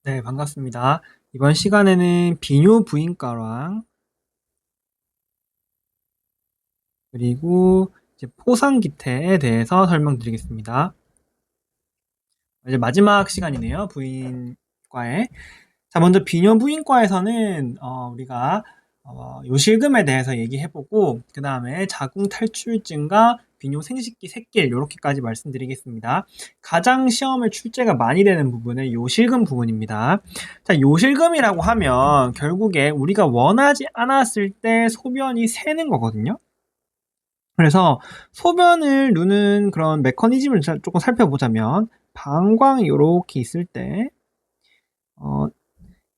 네, 반갑습니다. 이번 시간에는 비뇨부인과랑 그리고 이제 포상기태에 대해서 설명드리겠습니다. 이제 마지막 시간이네요, 부인과에. 자, 먼저 비뇨부인과에서는 우리가 요실금에 대해서 얘기해보고 그 다음에 자궁 탈출증과 비뇨 생식기 새길 이렇게까지 말씀드리겠습니다. 가장 시험에 출제가 많이 되는 부분은 요실금 부분입니다. 자, 요실금이라고 하면 결국에 우리가 원하지 않았을 때 소변이 새는 거거든요. 그래서 소변을 누는 그런 메커니즘을 조금 살펴보자면 방광이 이렇게 있을 때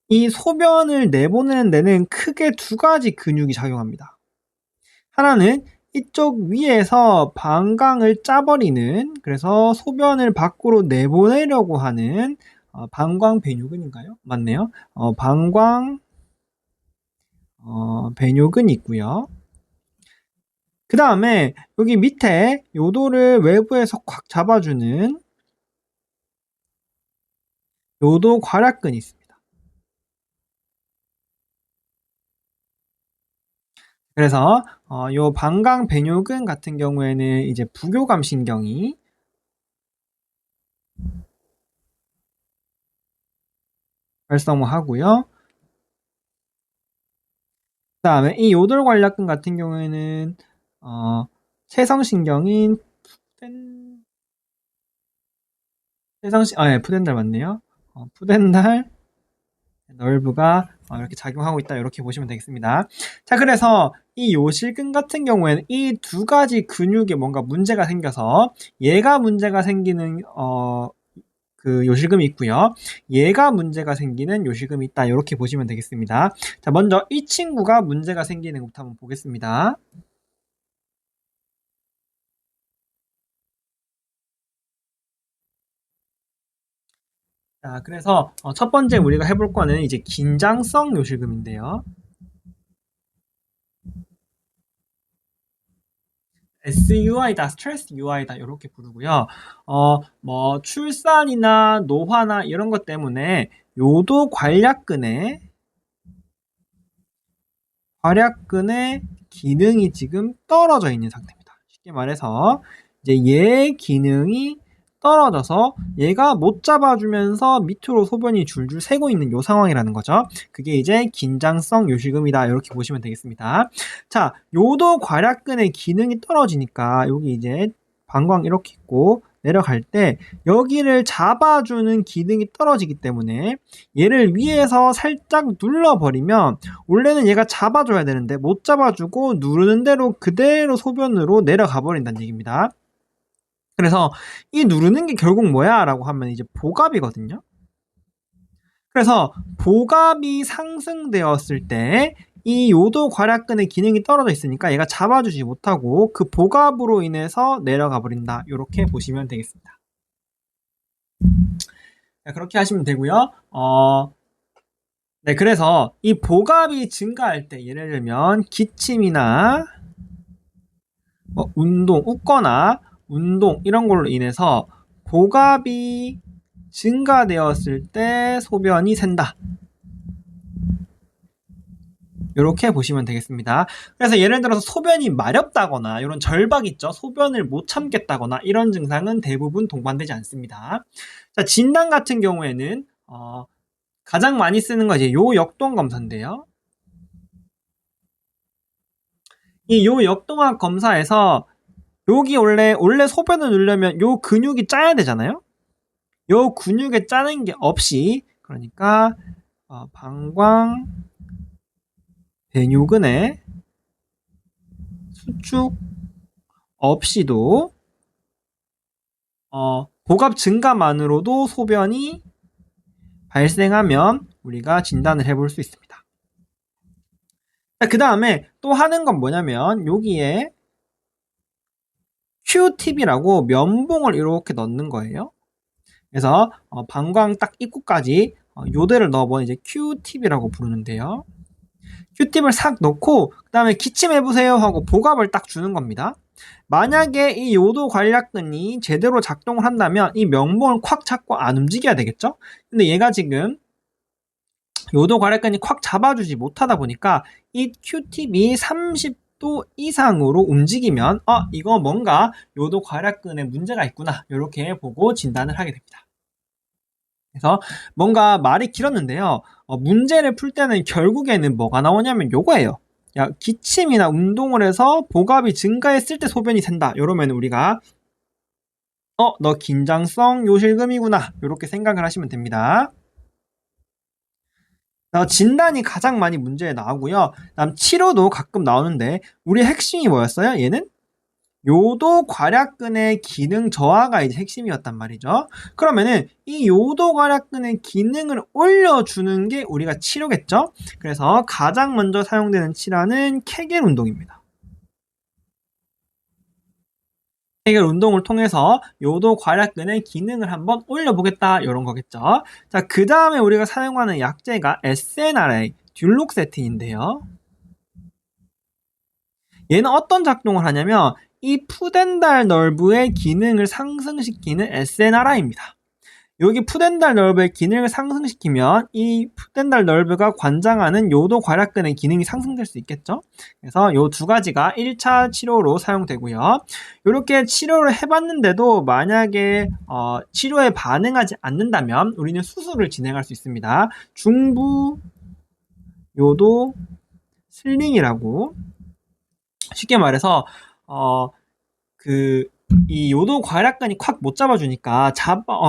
이 소변을 내보내는 데는 크게 두 가지 근육이 작용합니다. 하나는 이쪽 위에서 방광을 짜버리는, 그래서 소변을 밖으로 내보내려고 하는 방광배뇨근인가요? 맞네요. 배뇨근이 있고요. 그 다음에 여기 밑에 요도를 외부에서 꽉 잡아주는 요도 괄약근이 있습니다. 그래서 요 방광배뇨근 같은 경우에는 이제 부교감 신경이 활성화하고요. 그 다음에 이 요돌관략근 같은 경우에는 세성신경인 푸덴달 맞네요. 푸덴달 널브가 이렇게 작용하고 있다, 이렇게 보시면 되겠습니다. 자, 그래서 이 요실근 같은 경우에는 이 두 가지 근육에 뭔가 문제가 생겨서 얘가 문제가 생기는 그 요실금이 있고요. 얘가 문제가 생기는 요실금이 있다, 이렇게 보시면 되겠습니다. 자, 먼저 이 친구가 문제가 생기는 것부터 한번 보겠습니다. 자, 그래서 첫 번째 우리가 해볼 거는 이제 긴장성 요실금인데요. SUI다, 스트레스 UI다, 이렇게 부르고요. 뭐 출산이나 노화나 이런 것 때문에 요도 괄약근의 기능이 지금 떨어져 있는 상태입니다. 쉽게 말해서 이제 얘의 기능이 떨어져서 얘가 못 잡아주면서 밑으로 소변이 줄줄 새고 있는 요 상황이라는 거죠. 그게 이제 긴장성 요실금이다, 이렇게 보시면 되겠습니다. 자, 요도 괄약근의 기능이 떨어지니까 여기 이제 방광 이렇게 있고 내려갈 때 여기를 잡아주는 기능이 떨어지기 때문에 얘를 위에서 살짝 눌러버리면 원래는 얘가 잡아줘야 되는데 못 잡아주고 누르는 대로 그대로 소변으로 내려가 버린다는 얘기입니다. 그래서 이 누르는 게 결국 뭐야? 라고 하면 이제 복압이거든요. 그래서 복압이 상승되었을 때 이 요도 괄약근의 기능이 떨어져 있으니까 얘가 잡아주지 못하고 그 복압으로 인해서 내려가 버린다, 이렇게 보시면 되겠습니다. 자, 그렇게 하시면 되고요. 네, 그래서 이 복압이 증가할 때 예를 들면 기침이나 운동, 웃거나 운동 이런 걸로 인해서 복압이 증가되었을 때 소변이 샌다, 이렇게 보시면 되겠습니다. 그래서 예를 들어서 소변이 마렵다거나 이런 절박 있죠. 소변을 못 참겠다거나 이런 증상은 대부분 동반되지 않습니다. 자, 진단 같은 경우에는 가장 많이 쓰는 거 이제 요 역동 검사인데요. 이 요 역동학 검사에서 여기 원래 소변을 누르려면 요 근육이 짜야 되잖아요. 요 근육에 짜는 게 없이, 그러니까 방광 배뇨근의 수축 없이도 복압 증가만으로도 소변이 발생하면 우리가 진단을 해볼 수 있습니다. 그 다음에 또 하는 건 뭐냐면 여기에 큐팁이라고 면봉을 이렇게 넣는 거예요. 그래서 방광 딱 입구까지 요대를 넣어보면 이제 큐팁이라고 부르는데요. 큐팁을 싹 넣고 그 다음에 기침해보세요 하고 복압을 딱 주는 겁니다. 만약에 이 요도 관략근이 제대로 작동을 한다면 이 면봉을 콱 잡고 안 움직여야 되겠죠? 근데 얘가 지금 요도 괄약근이 콱 잡아주지 못하다 보니까 이 큐팁이 30도 이상으로 움직이면 이거 뭔가 요도 괄약근에 문제가 있구나 이렇게 보고 진단을 하게 됩니다. 그래서 뭔가 말이 길었는데요. 문제를 풀 때는 결국에는 뭐가 나오냐면 요거예요. 야, 기침이나 운동을 해서 복압이 증가했을 때 소변이 샌다. 이러면 우리가 너 긴장성 요실금이구나. 이렇게 생각을 하시면 됩니다. 진단이 가장 많이 문제에 나오고요. 다음 치료도 가끔 나오는데 우리 핵심이 뭐였어요? 얘는 요도 괄약근의 기능 저하가 이제 핵심이었단 말이죠. 그러면은 이 요도 괄약근의 기능을 올려주는 게 우리가 치료겠죠. 그래서 가장 먼저 사용되는 치료는 케겔 운동입니다. 케겔 운동을 통해서 요도 괄약근의 기능을 한번 올려보겠다 이런 거겠죠. 자, 그 다음에 우리가 사용하는 약제가 SNRA 듀록세틴인데요. 얘는 어떤 작동을 하냐면 이 푸덴달 널브의 기능을 상승시키는 SNRI입니다. 여기 푸덴달 널브의 기능을 상승시키면 이 푸덴달 널브가 관장하는 요도 괄약근의 기능이 상승될 수 있겠죠. 그래서 요 두 가지가 1차 치료로 사용되고요. 이렇게 치료를 해봤는데도 만약에 치료에 반응하지 않는다면 우리는 수술을 진행할 수 있습니다. 중부 요도 슬링이라고, 쉽게 말해서 이 요도 괄약근이 콱 못 잡아주니까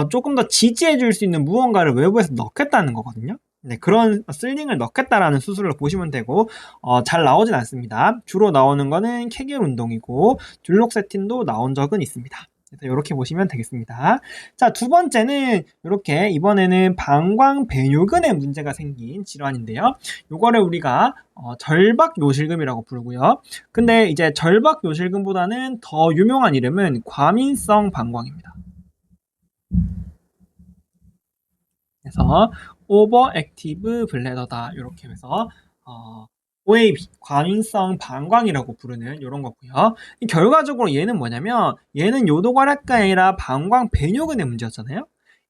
조금 더 지지해줄 수 있는 무언가를 외부에서 넣겠다는 거거든요. 네, 그런 슬링을 넣겠다라는 수술을 보시면 되고 잘 나오진 않습니다. 주로 나오는 거는 케겔 운동이고 듀록세틴도 나온 적은 있습니다. 그래서 이렇게 보시면 되겠습니다. 자, 두 번째는 이렇게 이번에는 방광 배뇨근에 문제가 생긴 질환인데요. 요거를 우리가 절박 요실금이라고 부르고요. 근데 이제 절박 요실금보다는 더 유명한 이름은 과민성 방광입니다. 그래서 오버액티브 블래더다 이렇게 해서 OAB, 과민성 방광이라고 부르는 이런 거고요. 결과적으로 얘는 뭐냐면 얘는 요도괄약근이 아니라 방광 배뇨근의 문제였잖아요.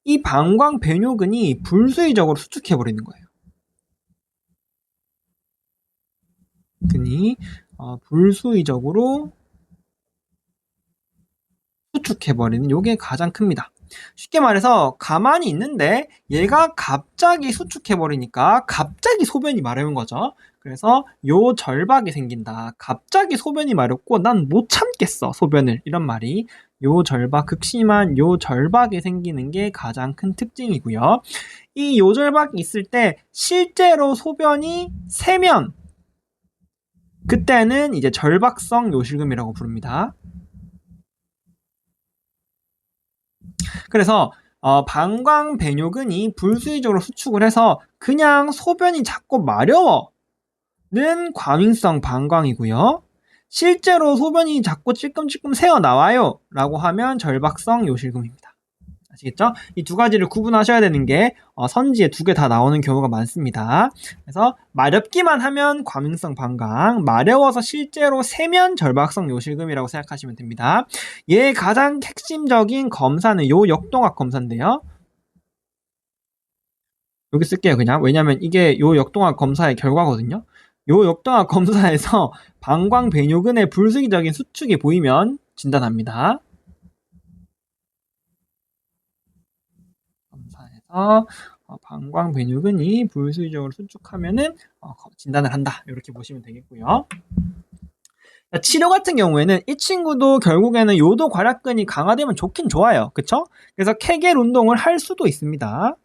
이 방광 배뇨근이 불수의적으로 수축해버리는 거예요. 근이 불수의적으로 수축해버리는 요게 가장 큽니다. 쉽게 말해서 가만히 있는데 얘가 갑자기 수축해버리니까 갑자기 소변이 마려운 거죠. 그래서 요 절박이 생긴다. 갑자기 소변이 마렵고 난 못 참겠어 소변을, 이런 말이 요 절박, 극심한 요 절박이 생기는 게 가장 큰 특징이고요. 이 요절박이 있을 때 실제로 소변이 새면 그때는 이제 절박성 요실금이라고 부릅니다. 그래서 방광 배뇨근이 불수의적으로 수축을 해서 그냥 소변이 자꾸 마려워는 과민성 방광이고요. 실제로 소변이 자꾸 찔끔찔끔 새어나와요 라고 하면 절박성 요실금입니다. 아시겠죠? 이 두 가지를 구분하셔야 되는 게 선지에 두 개 다 나오는 경우가 많습니다. 그래서 마렵기만 하면 과민성 방광, 마려워서 실제로 새면 절박성 요실금이라고 생각하시면 됩니다. 얘 가장 핵심적인 검사는 요 역동학 검사인데요. 여기 쓸게요 그냥. 왜냐면 이게 요 역동학 검사의 결과거든요. 요 역동학 검사에서 방광 배뇨근의 불수기적인 수축이 보이면 진단합니다. 검사에서 방광 배뇨근이 불수의적으로 수축하면은 진단을 한다. 이렇게 보시면 되겠고요. 치료 같은 경우에는 이 친구도 결국에는 요도 괄약근이 강화되면 좋긴 좋아요. 그쵸? 그래서 케겔 운동을 할 수도 있습니다.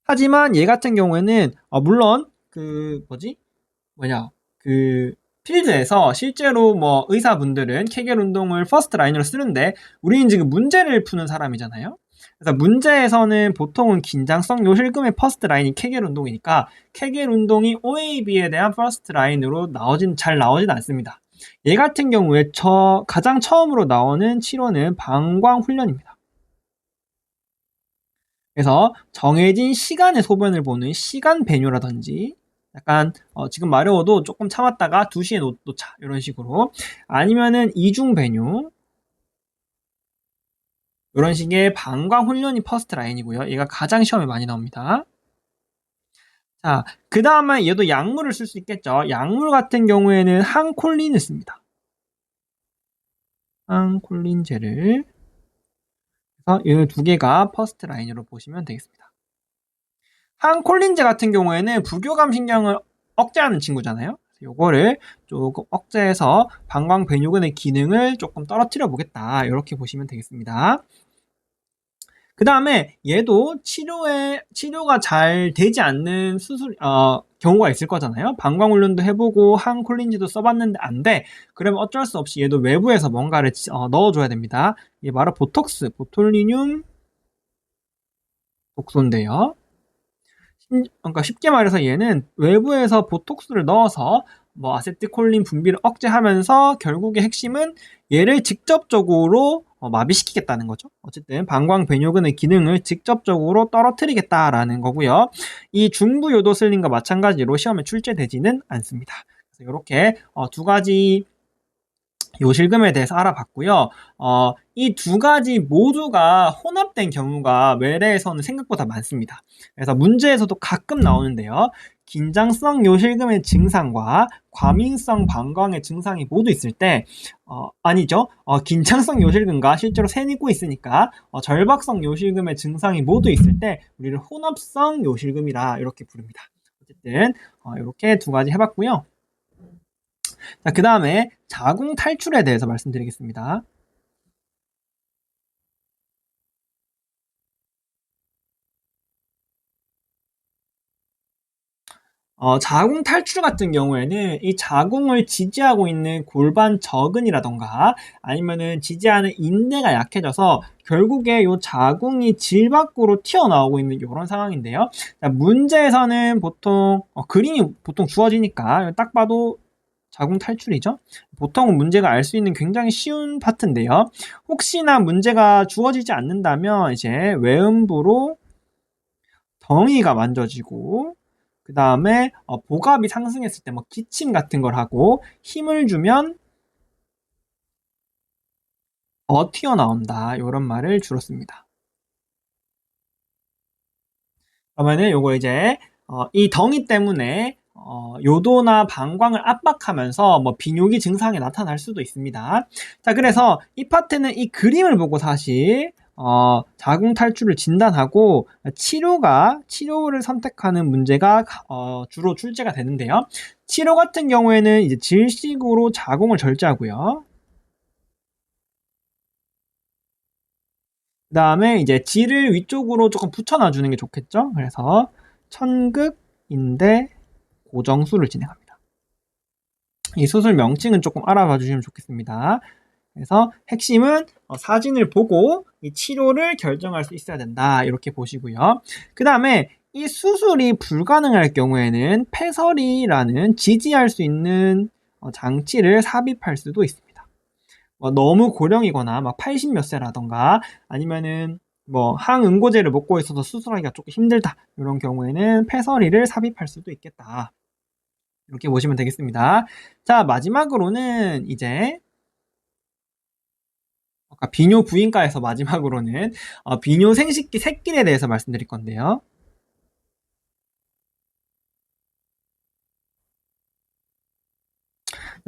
하지만 얘 같은 경우에는 물론 필드에서 실제로 뭐 의사분들은 케겔 운동을 퍼스트 라인으로 쓰는데 우리는 지금 문제를 푸는 사람이잖아요. 그래서 문제에서는 보통은 긴장성 요실금의 퍼스트 라인이 케겔 운동이니까 케겔 운동이 OAB에 대한 퍼스트 라인으로 잘 나오진 않습니다. 얘 같은 경우에 가장 처음으로 나오는 치료는 방광 훈련입니다. 그래서 정해진 시간에 소변을 보는 시간 배뇨라든지 약간 지금 마려워도 조금 참았다가 2시에 놓자 이런 식으로, 아니면은 이중 배뇨, 이런 식의 방광 훈련이 퍼스트 라인이고요. 얘가 가장 시험에 많이 나옵니다. 자, 그 다음에 얘도 약물을 쓸 수 있겠죠. 약물 같은 경우에는 항콜린을 씁니다. 항콜린제를. 그래서 이 두 개가 퍼스트 라인으로 보시면 되겠습니다. 항콜린제 같은 경우에는 부교감 신경을 억제하는 친구잖아요. 요거를 조금 억제해서 방광 배뇨근의 기능을 조금 떨어뜨려 보겠다. 이렇게 보시면 되겠습니다. 그 다음에 얘도 치료가 잘 되지 않는 경우가 있을 거잖아요. 방광훈련도 해보고 항콜린제도 써봤는데 안 돼. 그러면 어쩔 수 없이 얘도 외부에서 뭔가를 넣어줘야 됩니다. 이게 바로 보톡스, 보톨리늄 독소인데요. 그러니까 쉽게 말해서 얘는 외부에서 보톡스를 넣어서 뭐 아세틸콜린 분비를 억제하면서 결국의 핵심은 얘를 직접적으로 마비시키겠다는 거죠. 어쨌든 방광 배뇨근의 기능을 직접적으로 떨어뜨리겠다라는 거고요. 이 중부 요도슬린과 마찬가지로 시험에 출제되지는 않습니다. 그래서 이렇게 두 가지 요실금에 대해서 알아봤고요. 이 두 가지 모두가 혼합된 경우가 외래에서는 생각보다 많습니다. 그래서 문제에서도 가끔 나오는데요. 긴장성 요실금의 증상과 과민성 방광의 증상이 모두 있을 때, 아니죠. 긴장성 요실금과 실제로 새니고 있으니까 절박성 요실금의 증상이 모두 있을 때 우리를 혼합성 요실금이라 이렇게 부릅니다. 어쨌든 이렇게 두 가지 해봤고요. 자, 그 다음에 자궁 탈출에 대해서 말씀드리겠습니다. 자궁 탈출 같은 경우에는 이 자궁을 지지하고 있는 골반 저근이라던가 아니면은 지지하는 인대가 약해져서 결국에 이 자궁이 질 밖으로 튀어나오고 있는 이런 상황인데요. 자, 문제에서는 보통 그림이 보통 주어지니까 딱 봐도 자궁 탈출이죠. 보통 문제가 알 수 있는 굉장히 쉬운 파트인데요. 혹시나 문제가 주어지지 않는다면 이제 외음부로 덩이가 만져지고 그 다음에 복압이 상승했을 때 뭐 기침 같은 걸 하고 힘을 주면 튀어나온다 이런 말을 주로 씁니다. 그러면은 요거 이제 이 덩이 때문에 요도나 방광을 압박하면서 뭐 비뇨기 증상이 나타날 수도 있습니다. 자, 그래서 이 파트는 이 그림을 보고 사실 자궁 탈출을 진단하고 치료를 선택하는 문제가 주로 출제가 되는데요. 치료 같은 경우에는 이제 질식으로 자궁을 절제하고요. 그 다음에 이제 질을 위쪽으로 조금 붙여놔주는 게 좋겠죠. 그래서 천극인대 고정술을 진행합니다. 이 수술 명칭은 조금 알아봐 주시면 좋겠습니다. 그래서 핵심은 사진을 보고 이 치료를 결정할 수 있어야 된다. 이렇게 보시고요. 그 다음에 이 수술이 불가능할 경우에는 패설이라는 지지할 수 있는 장치를 삽입할 수도 있습니다. 너무 고령이거나 막 80 몇 세라던가 아니면은 뭐 항응고제를 먹고 있어서 수술하기가 조금 힘들다. 이런 경우에는 패설이를 삽입할 수도 있겠다. 이렇게 보시면 되겠습니다. 자, 마지막으로는 이제 아까 비뇨 부인과에서 마지막으로는 비뇨 생식기 새끼에 대해서 말씀드릴 건데요.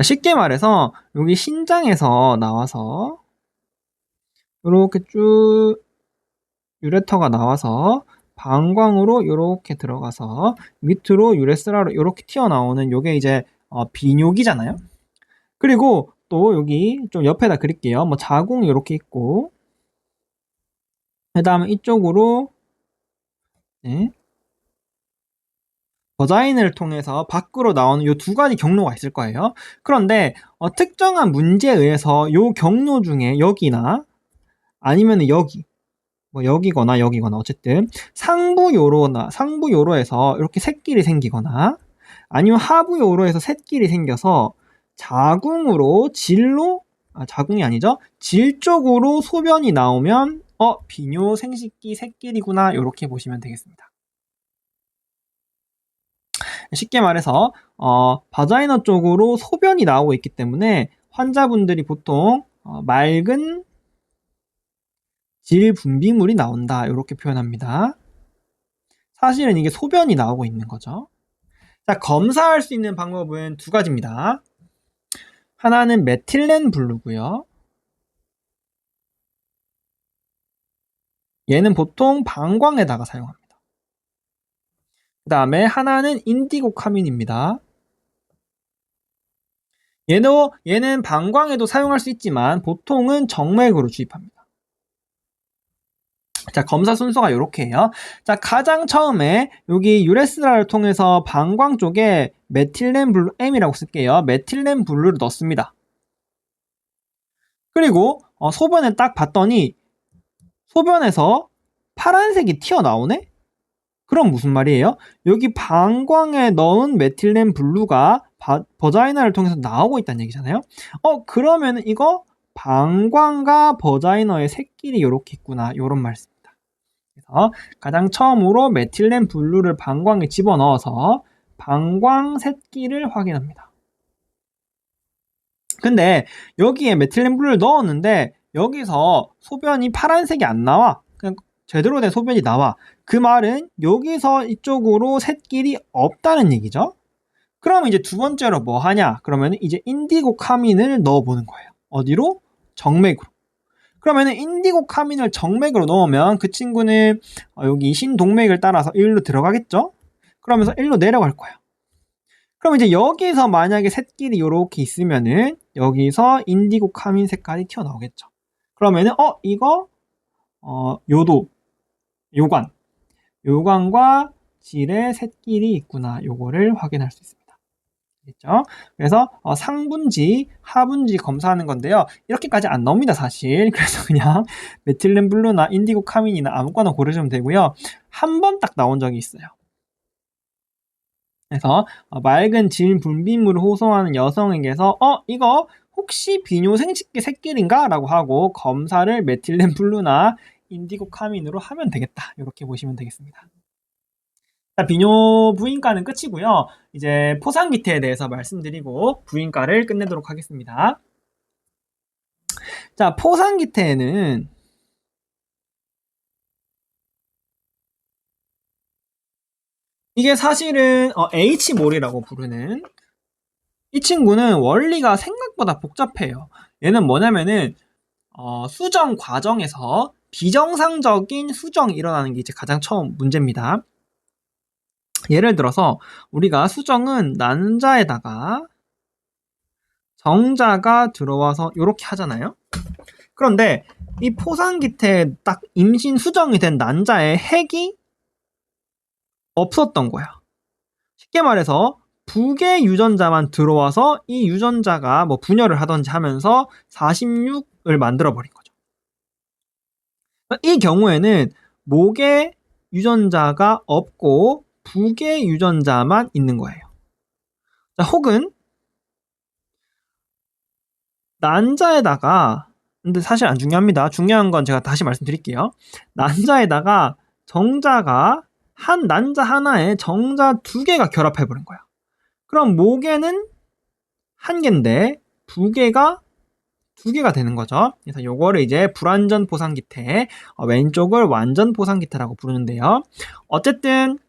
쉽게 말해서 여기 신장에서 나와서 이렇게 쭉 유레터가 나와서 방광으로 이렇게 들어가서 밑으로 유레스라로 이렇게 튀어나오는 요게 이제 비뇨기잖아요. 그리고 또 여기 좀 옆에다 그릴게요. 뭐 자궁이 이렇게 있고 그 다음에 이쪽으로 네, 버자인을 통해서 밖으로 나오는 요 두 가지 경로가 있을 거예요. 그런데 특정한 문제에 의해서 요 경로 중에 여기나 아니면 여기 뭐 여기거나 여기거나 어쨌든 상부요로에서 이렇게 셋길이 생기거나 아니면 하부요로에서 셋길이 생겨서 자궁이 아니죠. 질 쪽으로 소변이 나오면 비뇨 생식기 셋길이구나 이렇게 보시면 되겠습니다. 쉽게 말해서 바자이너 쪽으로 소변이 나오고 있기 때문에 환자분들이 보통 맑은 질 분비물이 나온다. 이렇게 표현합니다. 사실은 이게 소변이 나오고 있는 거죠. 자, 검사할 수 있는 방법은 두 가지입니다. 하나는 메틸렌 블루고요. 얘는 보통 방광에다가 사용합니다. 그 다음에 하나는 인디고 카민입니다. 얘는 방광에도 사용할 수 있지만 보통은 정맥으로 주입합니다. 자, 검사 순서가 이렇게예요. 자, 가장 처음에 여기 유레스라를 통해서 방광 쪽에 메틸렌 블루 M이라고 쓸게요. 메틸렌 블루를 넣습니다. 그리고 소변을 딱 봤더니 소변에서 파란색이 튀어나오네? 그럼 무슨 말이에요? 여기 방광에 넣은 메틸렌 블루가 버자이나를 통해서 나오고 있다는 얘기잖아요. 그러면 이거 방광과 버자이너의 새끼리 이렇게 있구나. 이런 말씀. 그래서 가장 처음으로 메틸렌 블루를 방광에 집어넣어서 방광 새끼를 확인합니다. 근데 여기에 메틸렌 블루를 넣었는데 여기서 소변이 파란색이 안 나와. 그냥 제대로 된 소변이 나와. 그 말은 여기서 이쪽으로 새끼리 없다는 얘기죠. 그럼 이제 두 번째로 뭐 하냐? 그러면 이제 인디고 카민을 넣어보는 거예요. 어디로? 정맥으로. 그러면은 인디고 카민을 정맥으로 넣으면 그 친구는 여기 신동맥을 따라서 일로 들어가겠죠? 그러면서 일로 내려갈 거예요. 그럼 이제 여기서 만약에 샛길이 이렇게 있으면은 여기서 인디고 카민 색깔이 튀어나오겠죠. 그러면은 이거 요관과 질의 샛길이 있구나. 요거를 확인할 수 있습니다. 있죠? 그래서 상분지, 하분지 검사하는 건데요. 이렇게까지 안 나옵니다, 사실. 그래서 그냥 메틸렌 블루나 인디고 카민이나 아무거나 고르시면 되고요. 한 번 딱 나온 적이 있어요. 그래서 맑은 질 분비물을 호소하는 여성에게서 이거 혹시 비뇨 생식기 새끼인가? 라고 하고 검사를 메틸렌 블루나 인디고 카민으로 하면 되겠다. 이렇게 보시면 되겠습니다. 자, 비뇨 부인과는 끝이고요. 이제 포상기태에 대해서 말씀드리고 부인과를 끝내도록 하겠습니다. 자, 포상기태에는 이게 사실은 H몰이라고 부르는 이 친구는 원리가 생각보다 복잡해요. 얘는 뭐냐면은 수정 과정에서 비정상적인 수정이 일어나는 게 이제 가장 처음 문제입니다. 예를 들어서 우리가 수정은 난자에다가 정자가 들어와서 이렇게 하잖아요. 그런데 이 포상기태에 딱 임신 수정이 된 난자에 핵이 없었던 거야. 쉽게 말해서 북의 유전자만 들어와서 이 유전자가 뭐 분열을 하던지 하면서 46을 만들어버린 거죠. 이 경우에는 목의 유전자가 없고 북의 유전자만 있는 거예요. 자, 혹은 난자에다가 근데 사실 안 중요합니다. 중요한 건 제가 다시 말씀드릴게요. 난자에다가 정자가 한 난자 하나에 정자 두 개가 결합해버린 거야. 그럼 목에는 한 개인데 북에가 두 개가 되는 거죠. 그래서 요거를 이제 불완전 포상기태, 왼쪽을 완전 포상기태라고 부르는데요. 어쨌든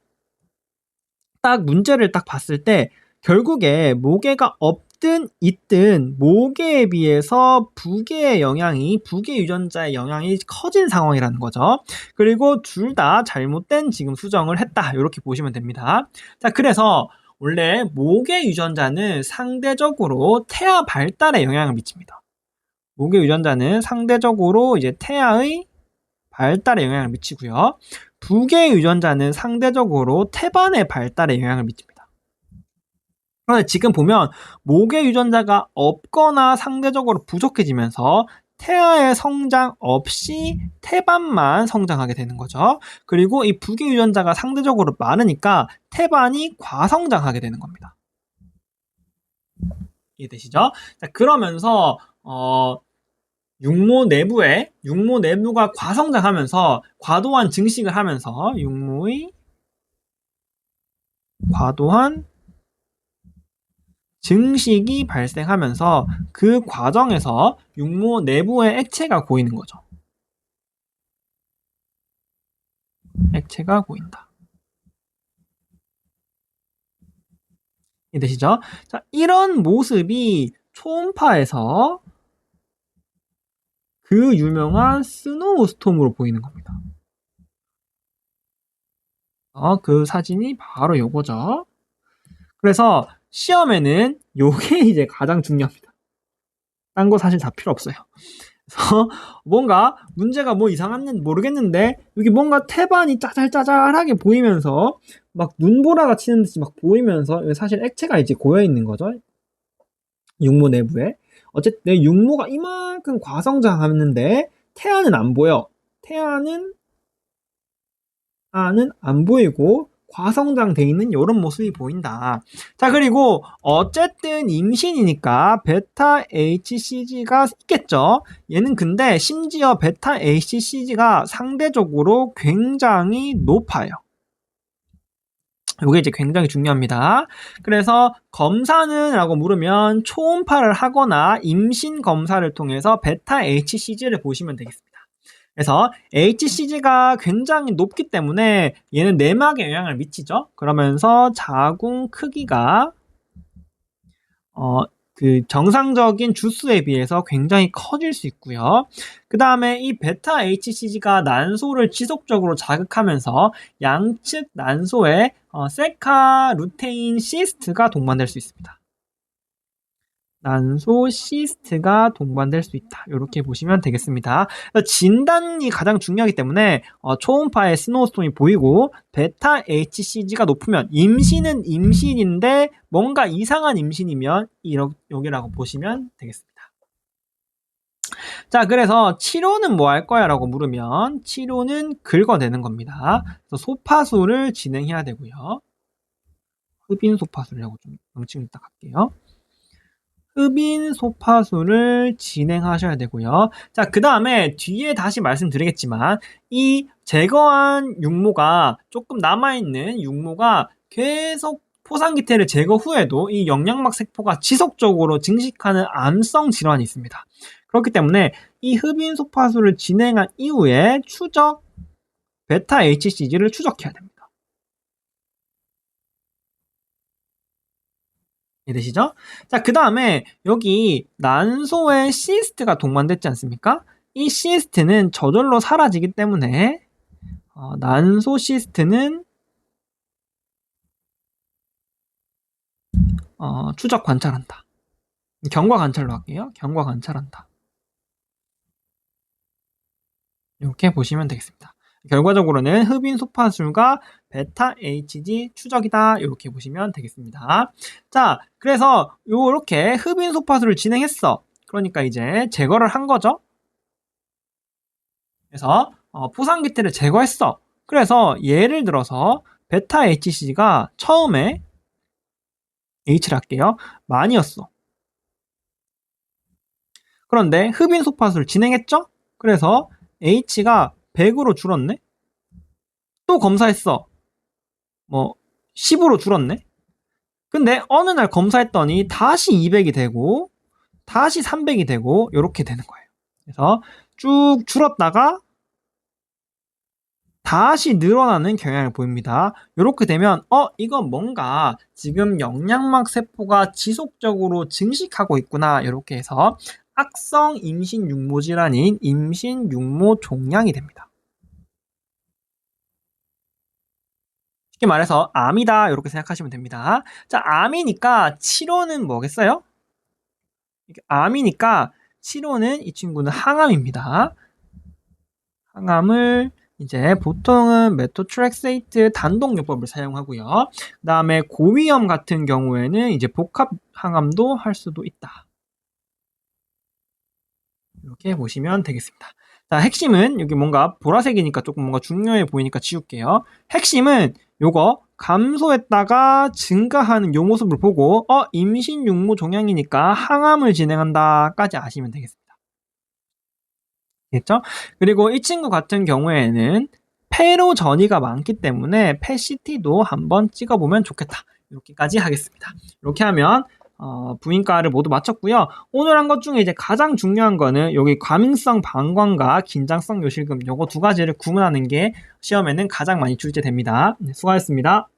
딱 문제를 딱 봤을 때 결국에 모계가 없든 있든 모계에 비해서 북의 유전자의 영향이 커진 상황이라는 거죠. 그리고 둘 다 잘못된 지금 수정을 했다. 이렇게 보시면 됩니다. 자, 그래서 원래 모계 유전자는 상대적으로 태아 발달에 영향을 미칩니다. 모계 유전자는 상대적으로 이제 태아의 발달에 영향을 미치고요. 북의 유전자는 상대적으로 태반의 발달에 영향을 미칩니다. 그런데 지금 보면 목의 유전자가 없거나 상대적으로 부족해지면서 태아의 성장 없이 태반만 성장하게 되는 거죠. 그리고 이 북의 유전자가 상대적으로 많으니까 태반이 과성장하게 되는 겁니다. 이해되시죠? 자, 그러면서 육모 내부가 과성장하면서 과도한 증식을 하면서 육모의 과도한 증식이 발생하면서 그 과정에서 육모 내부에 액체가 고이는 거죠. 액체가 보인다. 이해되시죠? 자, 이런 모습이 초음파에서 그 유명한 스노우 스톰으로 보이는 겁니다. 그 사진이 바로 요거죠. 그래서 시험에는 요게 이제 가장 중요합니다. 딴 거 사실 다 필요 없어요. 그래서 뭔가 문제가 뭐 이상한지 모르겠는데 여기 뭔가 태반이 짜잘짜잘하게 보이면서 막 눈보라가 치는 듯이 막 보이면서 사실 액체가 이제 고여 있는 거죠. 육모 내부에. 어쨌든 육모가 이만큼 과성장하는데 태아는 안 보여. 태아는 안 보이고 과성장돼 있는 이런 모습이 보인다. 자, 그리고 어쨌든 임신이니까 베타 HCG가 있겠죠. 얘는 근데 심지어 베타 HCG가 상대적으로 굉장히 높아요. 이게 이제 굉장히 중요합니다. 그래서 검사는 라고 물으면 초음파를 하거나 임신 검사를 통해서 베타 HCG를 보시면 되겠습니다. 그래서 HCG가 굉장히 높기 때문에 얘는 내막에 영향을 미치죠. 그러면서 자궁 크기가 그 정상적인 주수에 비해서 굉장히 커질 수 있고요. 그 다음에 이 베타 HCG가 난소를 지속적으로 자극하면서 양측 난소에 세카 루테인 시스트가 동반될 수 있습니다. 난소 시스트가 동반될 수 있다. 이렇게 보시면 되겠습니다. 진단이 가장 중요하기 때문에 초음파에 스노우스톰이 보이고 베타 HCG가 높으면 임신은 임신인데 뭔가 이상한 임신이면 여기라고 보시면 되겠습니다. 자, 그래서 치료는 뭐 할 거야? 라고 물으면 치료는 긁어내는 겁니다. 그래서 소파술을 진행해야 되고요. 흡인 소파술이라고 좀 명칭을 딱 할게요. 흡인 소파술을 진행하셔야 되고요. 자, 그 다음에 뒤에 다시 말씀드리겠지만 이 제거한 육모가 조금 남아있는 육모가 계속 포상기태를 제거 후에도 이 영양막 세포가 지속적으로 증식하는 암성 질환이 있습니다. 그렇기 때문에 이 흡인 소파술을 진행한 이후에 베타 HCG를 추적해야 됩니다. 이해되시죠? 자, 그 다음에 여기 난소에 시스트가 동반됐지 않습니까? 이 시스트는 저절로 사라지기 때문에 난소 시스트는 추적 관찰한다. 경과 관찰로 할게요. 경과 관찰한다. 이렇게 보시면 되겠습니다. 결과적으로는 흡인 소파술과 베타 HG 추적이다. 이렇게 보시면 되겠습니다. 자, 그래서 이렇게 흡인 소파술을 진행했어. 그러니까 이제 제거를 한 거죠. 그래서 포상기태를 제거했어. 그래서 예를 들어서 베타 HCG가 처음에 H를 할게요. 만이었어. 그런데 흡인 소파술을 진행했죠? 그래서 H가 100으로 줄었네? 또 검사했어. 10으로 줄었네? 근데 어느 날 검사했더니 다시 200이 되고 다시 300이 되고 이렇게 되는 거예요. 그래서 쭉 줄었다가 다시 늘어나는 경향을 보입니다. 이렇게 되면 이건 뭔가 지금 영양막 세포가 지속적으로 증식하고 있구나. 이렇게 해서 악성 임신 육모 질환인 임신 육모 종양이 됩니다. 쉽게 말해서 암이다. 이렇게 생각하시면 됩니다. 자, 암이니까 치료는 뭐겠어요? 암이니까 치료는 이 친구는 항암입니다. 항암을 이제 보통은 메토트렉세이트 단독요법을 사용하고요. 그 다음에 고위험 같은 경우에는 이제 복합 항암도 할 수도 있다. 이렇게 보시면 되겠습니다. 자, 핵심은 여기 뭔가 보라색이니까 조금 뭔가 중요해 보이니까 지울게요. 핵심은 요거 감소했다가 증가하는 요 모습을 보고 임신 육모 종양이니까 항암을 진행한다까지 아시면 되겠습니다. 겠죠? 그리고 이 친구 같은 경우에는 폐로 전이가 많기 때문에 펫CT도 한번 찍어보면 좋겠다. 이렇게까지 하겠습니다. 이렇게 하면 부인과를 모두 마쳤고요. 오늘 한 것 중에 이제 가장 중요한 거는 여기 과민성 방광과 긴장성 요실금 요거 두 가지를 구분하는 게 시험에는 가장 많이 출제됩니다. 네, 수고하셨습니다.